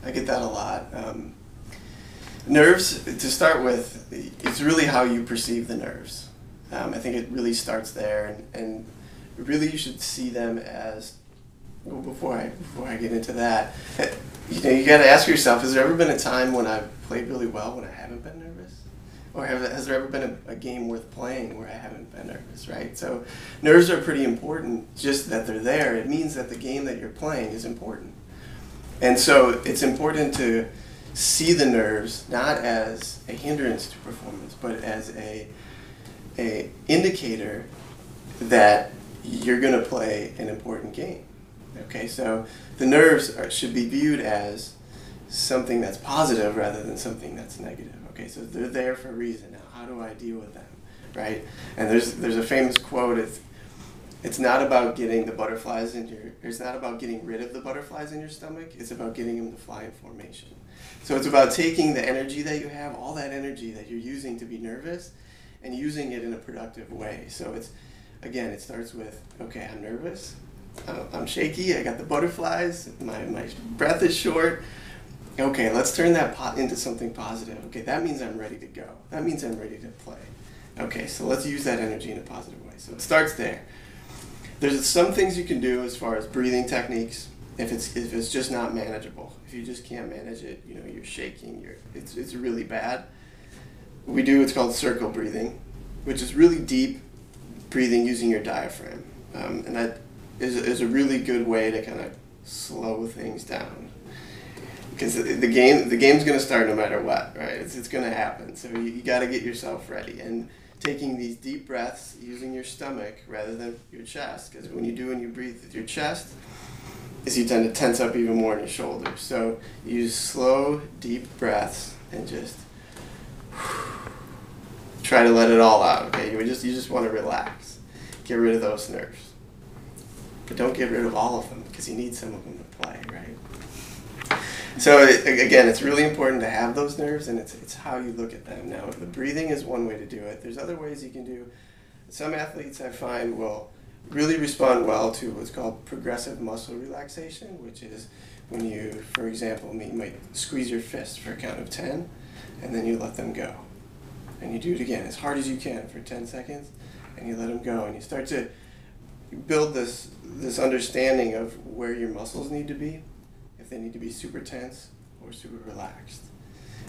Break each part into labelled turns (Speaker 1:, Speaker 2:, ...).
Speaker 1: I get that a lot. Nerves, to start with, it's really how you perceive the nerves. I think it really starts there, and really you should see them as, well, before I get into that, you got to ask yourself, has there ever been a time when I've played really well when I haven't been nervous? Or has there ever been a game worth playing where I haven't been nervous, right? So nerves are pretty important, just that they're there. It means that the game that you're playing is important. And so it's important to see the nerves not as a hindrance to performance, but as a indicator that you're going to play an important game. Okay, so the nerves should be viewed as something that's positive rather than something that's negative. Okay, so they're there for a reason. Now, how do I deal with them, right? And there's a famous quote. It's not about getting the butterflies in your. It's not about getting rid of the butterflies in your stomach. It's about getting them to fly in formation. So it's about taking the energy that you have, all that energy that you're using to be nervous, and using it in a productive way. So again, it starts with, okay, I'm nervous, I'm shaky, I got the butterflies, my breath is short. Okay, let's turn that into something positive. Okay, that means I'm ready to go. That means I'm ready to play. Okay, so let's use that energy in a positive way. So it starts there. There's some things you can do as far as breathing techniques if it's just not manageable. If you just can't manage it, you're shaking, it's really bad. We do what's called circle breathing, which is really deep breathing using your diaphragm. And that is a really good way to kind of slow things down. Because the game's going to start no matter what, right? It's going to happen. So you got to get yourself ready. And taking these deep breaths using your stomach rather than your chest, because when you breathe with your chest, you tend to tense up even more in your shoulders. So you use slow, deep breaths and just try to let it all out. Okay, you just want to relax, get rid of those nerves, but don't get rid of all of them because you need some of them to play, right? So again, it's really important to have those nerves, and it's how you look at them. Now, the breathing is one way to do it. There's other ways you can do. Some athletes I find will really respond well to what's called progressive muscle relaxation, which is when you, for example, you might squeeze your fist for a count of 10, and then you let them go. And you do it again as hard as you can for 10 seconds, and you let them go. And you start to build this understanding of where your muscles need to be, if they need to be super tense or super relaxed.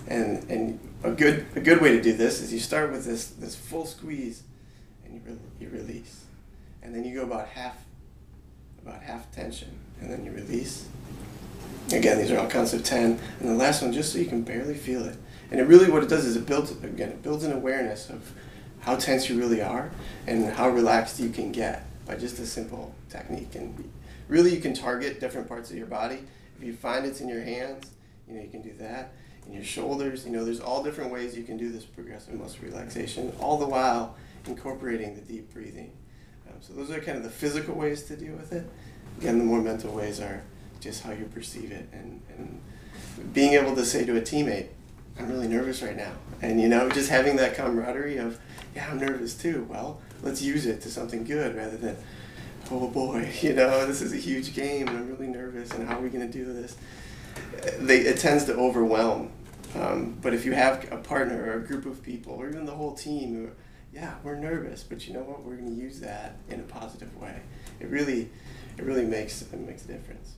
Speaker 1: And a good way to do this is you start with this full squeeze, and you release. And then you go about half tension, and then you release. Again, these are all counts of 10. And the last one, just so you can barely feel it. And what it does is it builds an awareness of how tense you really are and how relaxed you can get by just a simple technique. And really you can target different parts of your body. If you find it's in your hands, you can do that. In your shoulders, there's all different ways you can do this progressive muscle relaxation, all the while incorporating the deep breathing. So those are kind of the physical ways to deal with it. Again, the more mental ways are just how you perceive it, and being able to say to a teammate, I'm really nervous right now. And just having that camaraderie of, yeah, I'm nervous too. Well, let's use it to something good rather than, oh boy, this is a huge game and I'm really nervous and how are we going to do this? It tends to overwhelm. But if you have a partner or a group of people or even the whole team who, yeah, we're nervous, but you know what? We're going to use that in a positive way. It really makes a difference.